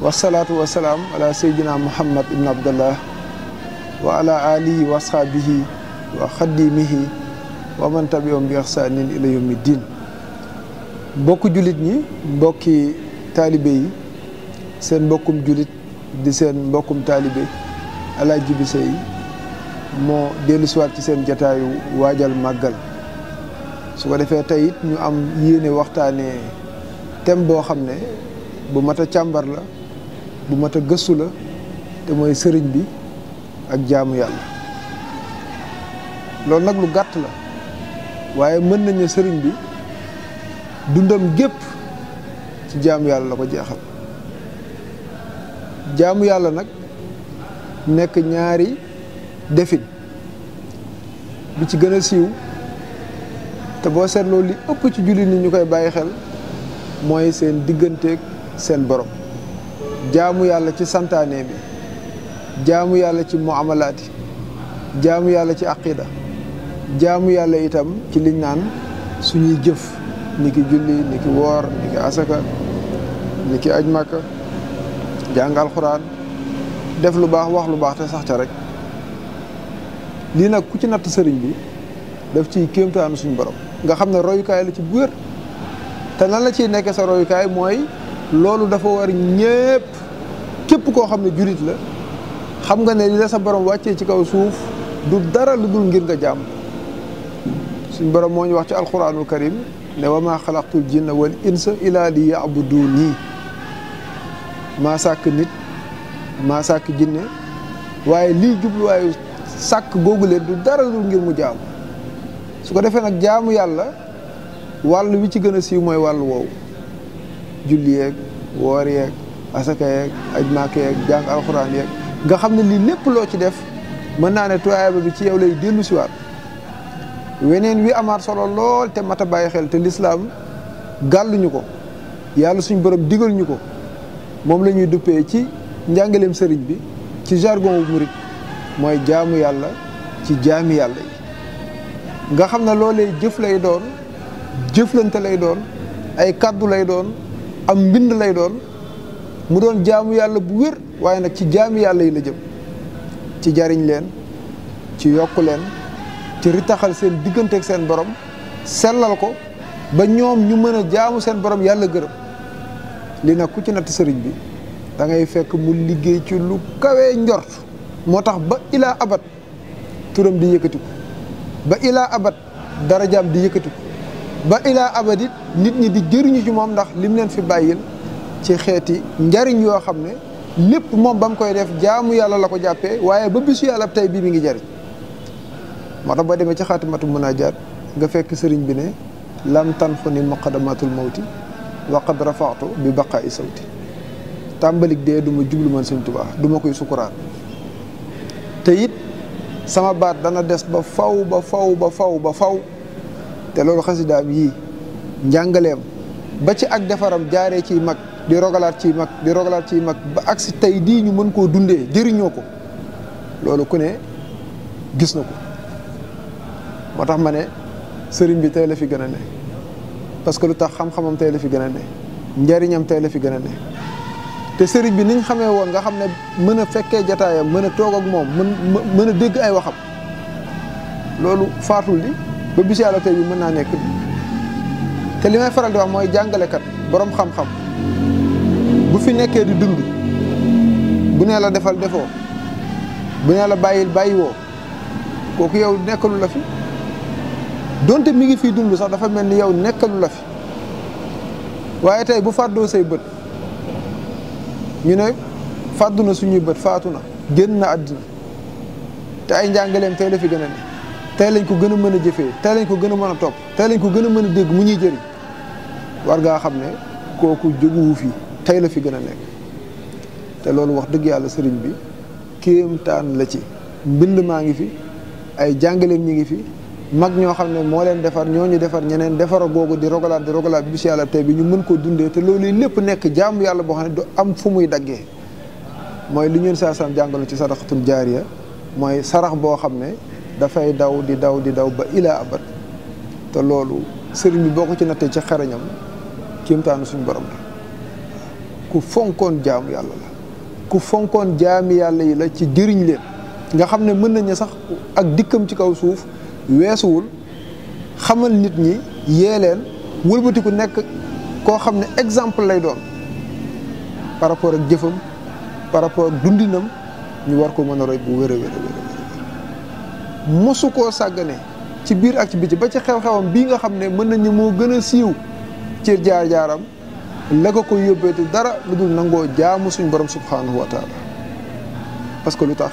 wasalaatu wasalaam ala sayyidina muhammad ibn abdallah wa ala alihi wa ashaabihi wa xadimihi wa man tabi'ahum bi ihsanin ila yawmi din. mbokku jullit ñi, mbokki taalibe yi, seen mbokkum jullit di seen mbokkum taalibe Alaaji Jibi Sey moo dellu siwaat ci seen jataayu waajal màggal. su ko defee tey it ñu am yéene waxtaanee thème boo xam ne bu mat a càmbar la, bu mat a gëstu la, te mooy sëriñ bi ak jaamu yàlla. loolu nag lu gàtt la, waaye mën nañ ne sëriñ bi dundam gépp ci jaamu yàlla la ko jeexal. jaamu yàlla nag nekk ñaari defin. bi ci gën a siiw te boo seetloo li ëpp ci jullit ni ñu koy bàyyi xel mooy seen digganteeg seen borom. jaamu yàlla ci santaane bi, jaamu yàlla ci muamalaati, jaamu yàlla ci aqida, jaamu yàlla itam ci liñ naan suñuy jëf, ni ki julli, ni ki woor, ni ki asaka, ni ki aj màkka, jàng alxuraan, def lu baax, wax lu baax te sax ca rek. lii nag ku ci natt sëriñ bi daf ciy kéemtaanu suñu borom nga xam ne royukaay la ci bu wér. te nan la ciy nekkee sa royukaay mooy loolu dafa war ñépp, képp koo xam ne julit la xam nga ne li la sa borom wàccee ci kaw suuf du dara lu dul ngir nga jaam. suñ borom moo ñu wax ci alquranul karim ne wa maa xalaqtul jinna wal insa illa li ya'buduni. maa sàkk nit, maa sàkk jinne, waaye lii jubluwaayu sàkk googu leen du dara lu dul ngir mu jaam. su ko defee nag jaamu yàlla wàll wi ci gën a siiw mooy wàllu woowu. julli yeeg, woor yeeg, asaka yeeg, aj màkka yeeg, jàng alxuraan yeeg, nga xam ne lii lépp loo ci def mën naa ne tuyaaba bi ci yow lay dellu siwaat. weneen wi amaat solo lool te mat a bàyyi xel te lislaam gàlluñu ko, yàlla suñ borom digal ñu ko, moom la ñuy duppee ci njàngaleem sëriñ bi ci jargon wu murit mooy jaamu yàlla ci jaami yàlla yi. nga xam ne loolee jëf lay doon, jëflante lay doon, ay kàddu lay doon, am mbind lay doon, mu doon jaamu yàlla bu wér, waaye nag ci jaami yàlla yi la jëm. ci jariñ leen, ci yokk leen, ci ritaxal seen diggante ak seen borom, sellal ko ba ñoom ñu mën a jaamu seen borom yàlla gërëm. li nag ku ci natt sëriñ bi da ngay fekk mu liggéey ci lu kawee njort. moo tax ba ilaa abat turam di yëkkatiku, ba ilaa abat darajaam di yëkkatiku, ba ilaa abat it nit ñi di jëriñu ci moom ndax lim leen fi bàyyil ci xeeti njariñ yoo xam ne lépp moom ba mu koy def jaamu yàlla la ko jàppee, waaye ba bisu yàlla tey bii mi ngi jariñ. moo tax boo demee ci xaatimatu munaajaat nga fekk sëriñ bi ne lam tanfani muqaddamatul mawti wa qad rafaatu bi baqaa'i sawti. tàmbalik dee du ma jublu man Sëriñ Tuubaa, du ma koy sukuraat, te it sama baat dana des ba faw ba faw ba faw ba faw. te loolu xasidaam yii, njàngaleem ba ci ak defaram jaaree ciy mag di rogalaat ciy mag di rogalaat ciy mag ba agsi tey dii ñu mën koo dundee jëriñoo ko, loolu ku ne gis na ko. moo tax ma ne sëriñ bi tey la fi gën a ne, parce que lu tax xam-xamam tey la fi gën a ne, njariñam tey la fi gën a ne. te sëriñ bi niñ xamee woon nga xam ne mën a fekkee jataayam, mën a toog ak moom, mën a dégg ay waxam, loolu faatul li ba bis yàlla tey bi mën naa nekk. te li may faral di wax mooy jàngalekat, borom xam-xam bu fi nekkee di dund, bu nee la defal defoo, bu nee la bàyyil bàyyiwoo, kooku yow nekkalu la fi. donte mi ngi fii dund sax dafa mel ni yow nekkalu la fi. waaye tey bu fàddoo say bët ñu ne fàddu na suñuy bët, faatu na, génn na àddina, te ay njàngaleem tey la fi gën a ne, tey lañ ko gën a mën a jëfee, tey lañ ko gën a mën a topp, tey lañ ko gën a mën a dégg mu ñuy jëriñ. war ngaa xam ne kooku jóguwu fi, tey la fi gën a nekk. te loolu wax dëgg yàlla sëriñ bi kéemtaan la ci. mbind maa ngi fi, ay jàngaleem ñi ngi fi, mag ñoo xam ne moo leen defar, ñoo ñu defar ñeneen, defara googu di rogalaat bi bis yàlla tey bi ñu mën koo dundee. te loolu lépp nekk jaamu yàlla boo xam ne du am fu muy daggee. mooy li ñun saa sam jàngalu ci sadaxatul jaariya, mooy sarax boo xam ne dafay daw di daw di daw ba ilaa abat. te loolu sëriñ bi boo ko ci nattee ci xarañam kéemtaanu suñu borom la. ku fonkoon jaamu yàlla la ku fonkoon jaami yàlla yi la ci jëriñ leen nga xam ne mën nañu sax ak dikkam ci kaw suuf weesuwul xamal nit ñi yee leen wëlbatiku nekk koo xam ne exemple lay doon par rapport ak jëfam par rapport ak dundinam ñu war ko mën a roy bu wér a wér a wér mosu koo sàggane ci biir ak ci biti ba ci xew-xewam bii nga xam ne mën nañu moo gën a siiw ci jaar-jaaram la ko yóbbeetu dara lu dul nangoo jaamu suñ borom subhanahu wa taala parce que lu tax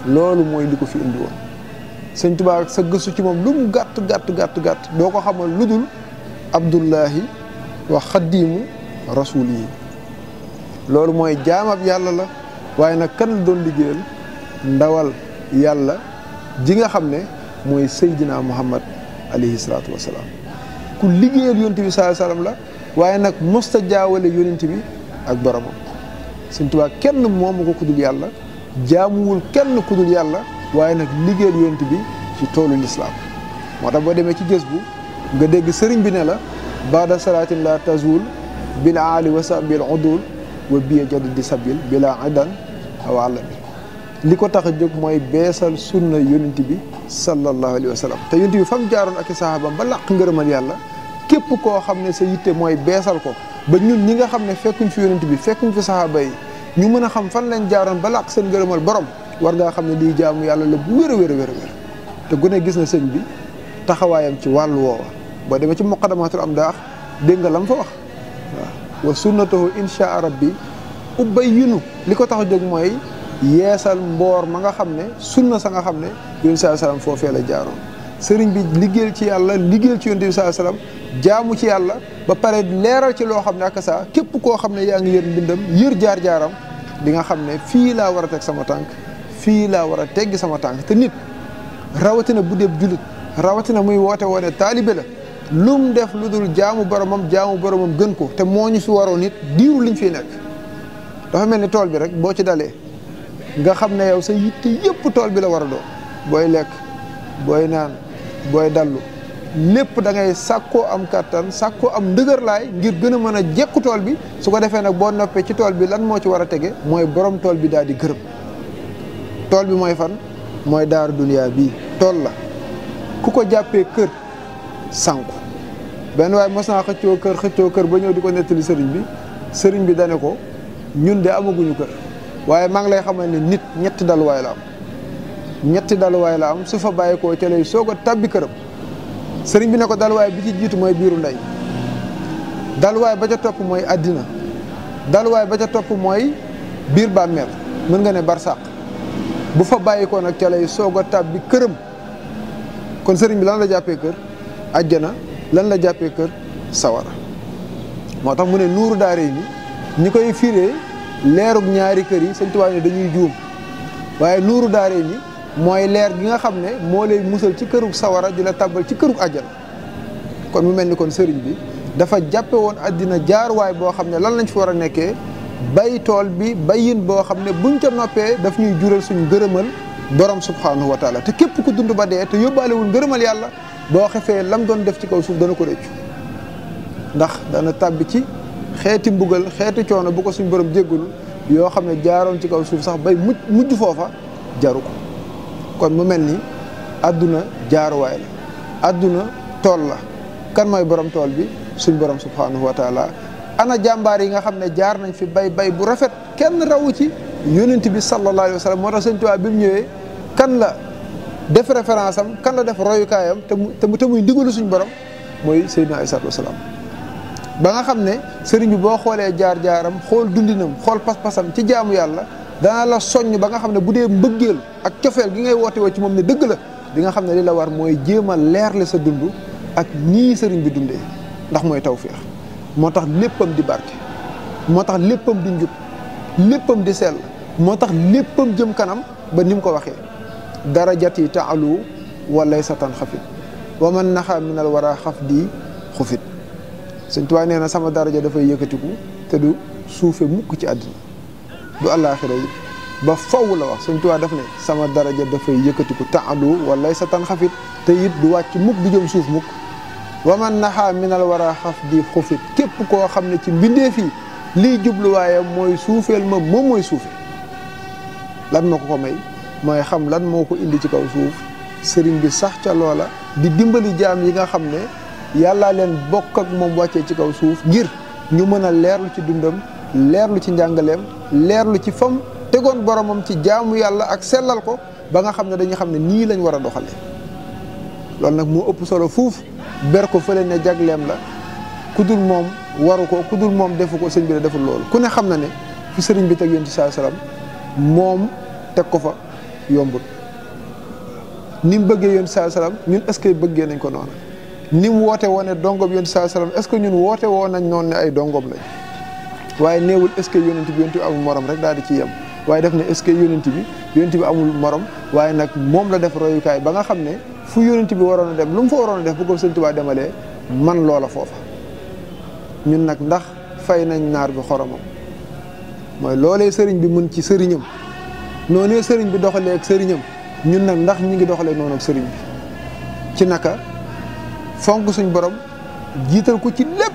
loolu mooy li ko fi indi woon sëñ Tuubaa sa gëstu ci moom lu mu gàtt doo ko xamal lu dul abdullahi wa xaddimu rasul yi loolu mooy jaamab yàlla la waaye nag kan la doon liggéeyal ndawal yàlla ji nga xam ne mooy Seydina Muhammad alayhi salaatu wasalaam ku liggéeyal yonent bi sallallahu alayhi wasallam la waaye nag mosta jaawale yonent bi ak boromam sëñ Tuubaa kenn moomu ko kudul yàlla jaamuwul kenn kudul yàlla waaye nag liggéeyal yonent bi ci toolu lislaam moo tax boo demee ci gës bu nga dégg sëriñ bi ne la baada salaatin la tazul bil aali wa sabil udul wa biya jaddi sabil bila idan aw alami li ko tax a jóg mooy beesal sunna yonent bi sallallahu alayhi wa sallam te yonent bi fa mu jaaroon ak i sahaabam ba làq ngërëmal yàlla képp koo xam ne sa yitte mooy beesal ko ba ñun ñi nga xam ne fekkuñ fi yonent bi fekkuñ fi sahaaba yi ñu mën a xam fan lañ jaaroon ba làq seen ngërëmal borom war ngaa xam ne lii jaamu yàlla la bu wér a wér a wér te gune gis na sëñ bi taxawaayam ci wàllu woowa boo demee ci muqaddamatul am daax dégg nga lam fa wax waaw wa sunnatahu insha rabbi ubayyinu li ko tax a jóg mooy yeesal mboor ma nga xam ne sunna sa nga xam ne yonent saa salaam foofee la jaaroon sëriñ bi liggéeyal ci yàlla liggéeyal ci yonent bi saa salaam jaamu ci yàlla ba pare leeral ci loo xam ne ak saa képp koo xam ne yaa ngi yër mbindam yër jaar-jaaram di nga xam ne fii laa war a teg sama tànk fii laa war a teggi sama tànk te nit rawatina bu dee jullit rawatina muy woote woone taalibe la lum def lu dul jaamu boromam gën ko te moo ñu fi waroon nit diiru liñ fiy nekk dafa mel ni tool bi rek boo ci dalee nga xam ne yow sa yitte yëpp tool bi la war a doon booy lekk booy naan booy dallu lépp da ngay sàkkoo am kàttan sàkkoo am ndëgërlaay ngir gën a mën a jekku tool bi su ko defee nag boo noppee ci tool bi lan moo ci war a tege mooy borom tool bi daal di gërëm tool bi mooy fan mooy daaru duniyaa bii tool la ku ko jàppee kër sànku benn waaye mos naa xëccoo kër ba ñëw di ko nettali sëriñ bi dane ko ñun de amaguñu kër waaye maa ngi lay xamal ne nit ñetti daluwaay la am su fa bàyyikoo ca lay soog a tàbbi këram sëriñ bi ne ko daluwaay bi ci jiitu mooy biiru ndey daluwaay ba ca topp mooy àddina daluwaay ba ca topp mooy biir bàmmeel mën nga ne barsàq bu fa bàyyikoo nag ca lay soog a tàbbi këram kon sëriñ bi lan la jàppee kër àjjana lan la jàppee kër sawara moo tax mu ne nuuru daare ni ñi koy firee leerug ñaari kër yi sëñ Tuubaa ne dañuy juum waaye nuuru daare ni mooy leer gi nga xam ne moo lay musal ci kërug sawara di la tàbbal ci kërug àjjana kon mu mel ni kon sëriñ bi dafa jàppe woon àddina jaaruwaay boo xam ne lan lañ fi war a nekkee bay tool bi bayin boo xam ne buñ ca noppee daf ñuy jural suñ gërëmal borom subhanahu wa taala te képp ku dund ba dee te yóbbaalewul ngërëmal yàlla boo xefee lam doon def ci kaw suuf dana ko réccu ndax dana tàbbi ci xeeti mbugal xeeti coono bu ko suñ borom jéggul yoo xam ne jaaroon ci kaw suuf sax bay mujj foofa jaru ko kon mu mel ni àdduna jaaruwaay la àdduna tool la kan mooy borom tool bi suñ borom subhanahu wa taala ana jàmbaar yi nga xam ne jaar nañ fi bay bu rafet kenn rawu ci yonent bi sallallahu alayhi wa sallam moo tax sëñ Tuubaa bi mu ñëwee kan la def référence am kan la def royukaayam te muy ndigalu suñ borom mooy Seydina Isaa alayhi salaam ba nga xam ne sëriñ bi boo xoolee jaar-jaaram xool dundinam xool pas-pasam ci jaamu yàlla dana la soññ ba nga xam ne bu dee mbëggeel ak cofeel gi ngay woote woo ci moom ne dëgg la di nga xam ne li la war mooy jéem a leerle sa dund ak nii sëriñ bi dundee ndax mooy tawfeex moo tax léppam di barke moo tax léppam di njub léppam di sell moo tax léppam jëm kanam ba ni mu ko waxee darajati taalu walay satan xafit wa man naxa minal wara xaf di xufit Sëñ Tuubaa nee na sama daraja dafay yëkkatiku te du suufe mukk ci àddina du àllaaxira yi ba faw la wax Sëñ Tuubaa daf ne sama daraja dafay yëkkatiku taalu walay satan xafit te it du wàcc mukk du jëm suuf mukk wa man naxa minal wara xaf di xufit képp koo xam ne ci mbindeef yi lii jubluwaayam mooy suufeel ma moom mooy suufe lan moo ko may mooy xam lan moo ko indi ci kaw suuf sëriñ bi sax ca loola di dimbali jaam yi nga xam ne yàllaa leen bokk ak moom wàccee ci kaw suuf ngir ñu mën a leerlu ci dundam leerlu ci njàngaleem leerlu ci fam tegoon boromam ci jaamu yàlla ak sellal ko ba nga xam ne dañuy xam ne nii lañ war a doxalee loolu nag moo ëpp solo fuuf ber ko fële ne jagleem la ku dul moom waru ko ku dul moom defu ko sëñ bi la deful loolu ku ne xam na ne fi sëriñ bi teg yonent bi sallallahu alayhi wasallam moom teg ko fa yombut ni mu bëggee yonent bi sallallahu alayhi wasallam ñun est-ce que bëggee nañ ko noonu ni mu woote woon ne dongoom yonent bi sallallahu alayhi wasallam est-ce que ñun woote woon nañ noonu ne ay dongoom lañ waaye néewul est-ce que yonent bi amul morom rek daal di ci yem waaye def ne est-ce que yonent bi amul morom waaye nag moom la def royukaay ba nga xam ne fu yonent bi waroon a dem lu mu fa waroon a def bu ko Sëñ Tuubaa demalee man loola foofa ñun nag ndax fay nañ naar bi xoromam mooy loolee sëriñ bi mën ci sëriñam noonee sëriñ bi doxalee ak sëriñam ñun nag ndax ñi ngi doxalee noonu ak sëriñ bi ci naka fonk suñ borom jiital ko ci lépp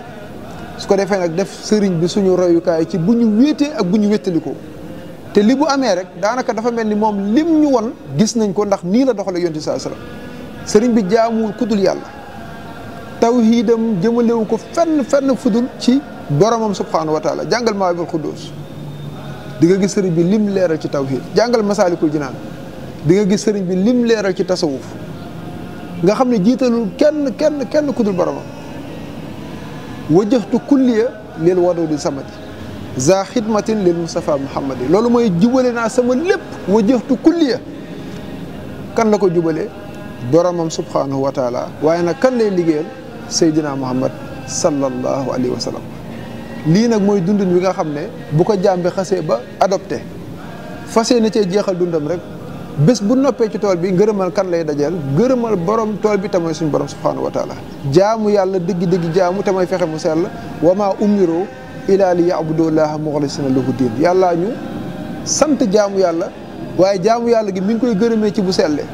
su ko defee nag def sëriñ bi suñu royukaay ci bu ñu wéetee ak bu ñu wéttalikoo te li bu amee rek daanaka dafa mel ni moom lim ñu won gis nañ ko ndax nii la doxalee yonent bi sallallahu alayhi wasallam sëriñ bi jaamuwul kudul yàlla tawhiidam jëmalewu ko fenn fudul ci boromam subhaanahu wa taala jàngal Mawaahibul Quddus di nga gis sëriñ bi lim leeral ci tawhiid jàngal Masaalikul Jinaan di nga gis sëriñ bi lim leeral ci tasawuf nga xam ne jiitalul kenn kudul boromam wajjahtu kulliya lil waduudi samadi za xidmatin lil Mustafa Muhammadi loolu mooy jubale naa sama lépp wajjahtu kulliya kan la ko jubalee boromam subhanahu wa taala waaye nag kan lay liggéeyal Seydina Muhammad sallallahu alayhi wa sallam lii nag mooy dundin wi nga xam ne bu ko jàmbi xasee ba adopté fas yéene cee jeexal dundam rek bés bu noppee ci tool bi ngërëmal kan lay dajeel ngërëmal borom tool bi te mooy suñu borom subhanahu wa taala jaamu yàlla dëgg-dëgg jaamu te mooy fexe mu sell wa maa umiru ila li ya'budullaha mukhlisina lahu diin yàllaa ñu sant jaamu yàlla waaye jaamu yàlla gi mi ngi koy gërëmee ci bu sellee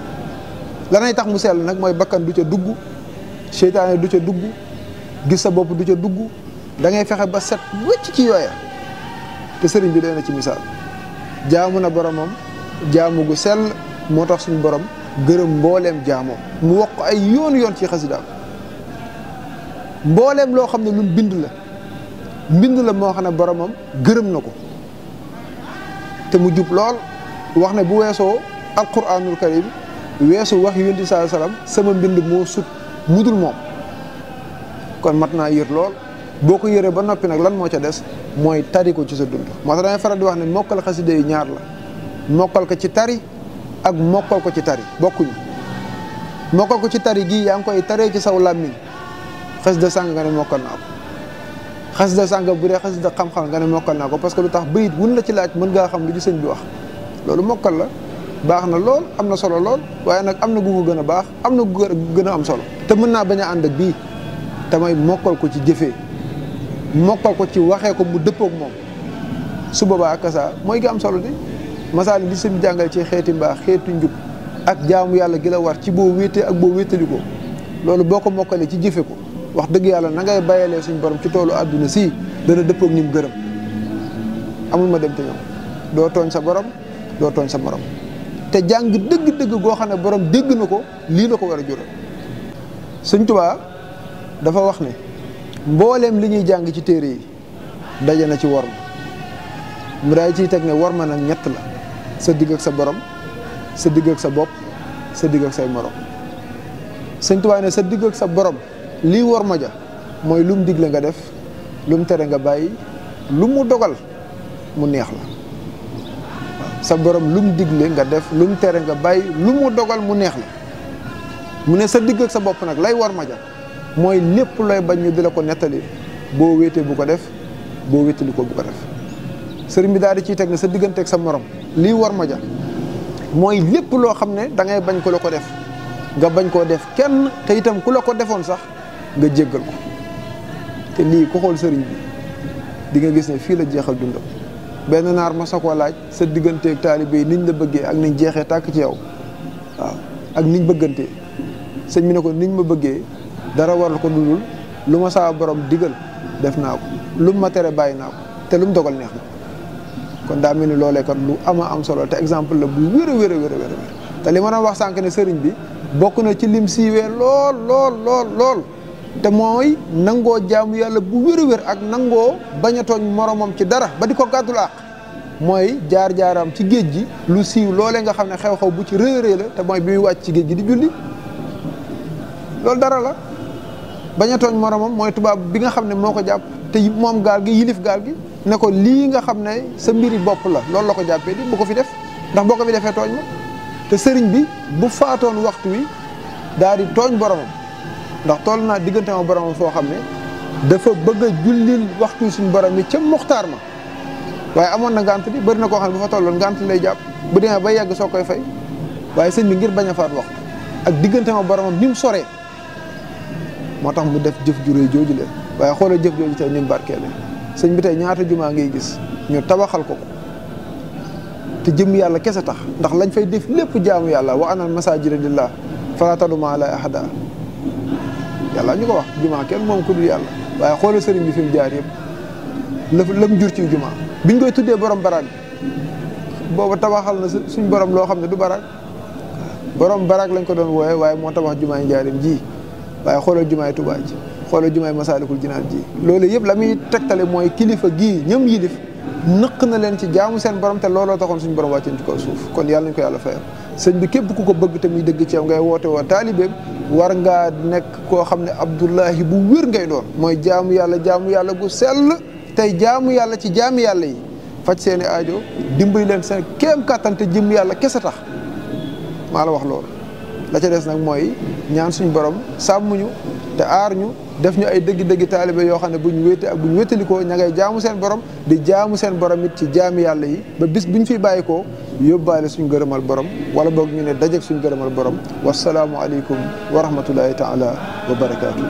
lanay tax mu sell nag mooy bakkan du ca dugg seytaane du ca dugg gis sa bopp du ca dugg da ngay fexe ba set wecc ci yooya te sëriñ bi doy na ci misaal jaamu na boromam jaamu gu sell moo tax suñu borom gërëm mbooleem jaamoom mu wax ko ay yoon ci xasidaam mbooleem loo xam ne lu mbind la moo xam ne boromam gërëm na ko te mu jub lool wax ne bu weesoo alquranul karim weesu wax yonent bi sallallahu alayhi wasallam sama mbind moo sut mudul moom kon mat naa yër lool boo ko yëree ba noppi nag lan moo ca des mooy tari ko ci sa dund moo tax damay faral di wax ne mokkal xasida yi ñaar la mokkal ko ci tari ak mokkal ko ci tari bokkuñu mokkal ko ci tari gii yaa ngi koy taree ci saw làmmiñ xasida sàng nga ne mokkal naa ko xasida sàng bu dee xasida xam-xam nga ne mokkal naa ko parce que lu tax bayit wun la ci laaj mën ngaa xam lu ci sëñ bi wax loolu mokkal la baax na lool am na solo lool waaye nag am na gu ko gën a baax am na gu gën a am solo te mën naa bañ a ànd ak bii te may mokkal ko ci jëfee mokkal ko ci waxee ko mu dëppook moom su boobaa ak kasa mooy gi am solo di masaali li sëñ jàngale ci xeeti mbaax xeetu njub ak jaamu yàlla gi la war ci boo wéetee ak boo wéetali ko loolu boo ko mokkalee ci jëfe ko wax dëgg yàlla na ngay bayalee suñ borom ci toolu àdduna si dana dëppook ni mu gërëm amul ma dem te ñoom doo tooñ sa borom doo tooñ sa morom te jàng dëgg-dëgg goo xam ne borom dégg na ko lii la ko war a jural Sëñ Tuubaa dafa wax ne mbooleem li ñuy jàng ci téere yi daje na ci worma mu daay ciy teg ne worma nag ñett la sa digg ak sa borom sa digg ak sa bopp sa digg ak say morom Sëñ Tuubaa ne sa digg ak sa borom lii worma ja mooy lu mu digle nga def lu mu tere nga bàyyi lu mu dogal mu neex la sa borom lu mu digle nga def lu mu tere nga bàyyi lu mu dogal mu neex la mu ne sa digg ak sa bopp nag lay worma ja mooy lépp looy bañ ñu di la ko nettali boo wéetee bu ko def boo wéetali ko bu ko def sëriñ bi daal di ciy teg ne sa diggante ak sa morom lii worma ja mooy lépp loo xam ne da ngay bañ ko la ko def nga bañ koo def kenn te itam ku la ko defoon sax nga jéggal ko te lii ku xool sëriñ bi di nga gis ne fii la jeexal dundam benn naar ma sa koo laaj sa digganteeg taalibe yi niñ la bëggee ak niñ jeexee tàkk ci yow waaw ak niñ bëggantee sëñ bi ne ko niñ ma bëggee dara waral ko dudul lu ma saa borom digal def naa ko lu ma tere bàyyi naa ko te lu mu dogal neex na kon daa mel ni loolee kat lu ama am solo te exemple la bu wér a wér a wér a wér te li ma doon wax sànq ne sëriñ bi bokk na ci lim siiwee lool te mooy nangoo jaamu yàlla bu wér a wér ak nangoo bañ a tooñ moromam ci dara ba di ko gàddul àq mooy jaar-jaaram ci géej gi lu siiw loolee nga xam ne xew-xew bu ci rëy la te mooy bi muy wàcc ci géej gi di julli loolu dara la bañ a tooñ moromam mooy tubaab bi nga xam ne moo ko jàpp te moom gaal gi yilif gaal gi ne ko lii nga xam ne sa mbiri bopp la loolu la ko jàppee di bu ko fi def ndax boo ko fi defee tooñ ma te sëriñ bi bu faatoon waxtu wi daal di tooñ boromam ndax toll naa diggante ma boromam foo xam ne dafa bëgg a jullil waxtu suñu borom yi ca muxtaar ma waaye amoon na ngànt bi bëri na koo xam ne bu fa tolloon ngànt lay jàpp bu demee ba yegg soo koy fay waaye sëñ bi ngir bañ a faat waxtu ak diggante ma boromam ni mu soree moo tax mu def jëf ju réy jooju leen waaye xoolal jëf jooju tey ni mu barkeele sëñ bi tey ñaata jumaa ngay gis ñu tabaxal ko te jëm yàlla kese tax ndax lañ fay def lépp jaamu yàlla wa anal masaajida lillah falaa tad'uu ma'a llaahi ahadaa yàlla ñu ko wax jumaa kenn moom ku dul yàlla waaye xoolal sëriñ bi fi mu jaar yëpp lam jur ci jumaa biñ koy tuddee borom baraag boobu tabaxal na suñ borom loo xam ne du baraag borom baraag lañ ko doon wooye waaye moo tabax jumaay njaarim ji waaye xoolal jumaay Tuubaa ji xoolal jumaay Masaalikul Jinaan ji loolu yëpp la muy tegtale mooy kilifa gii ñëm yilif nëq na leen ci jaamu seen borom te looloo taxoon suñu borom wàcceen ci kaw suuf kon yàlla nañ ko yàlla fayal sëñ bi képp ku ko bëgg te muy dëgg ci yow ngay woote woo taalibeem war ngaa nekk koo xam ne Abdullahi bu wér ngay doon mooy jaamu yàlla gu sell tey jaamu yàlla ci jaami yàlla yi faj seeni aajo dimbali leen seen kéem kàttan te jëm yàlla kese tax maa la wax loolu la ca des nag mooy ñaan suñu borom sàmmuñu te aar ñu def ñu ay dëgg-dëgg taalibe yoo xam ne bu ñu wéete ak bu ñu wéetalikoo ña ngay jaamu seen borom di jaamu seen borom it ci jaami yàlla yi ba bis bu ñu fiy bàyyikoo yóbbaale suñu gërëmal borom wala boog ñu ne dajeg suñu gërëmal borom wasalaamu aleykum wa rahmatullahi taala wa barakaatu.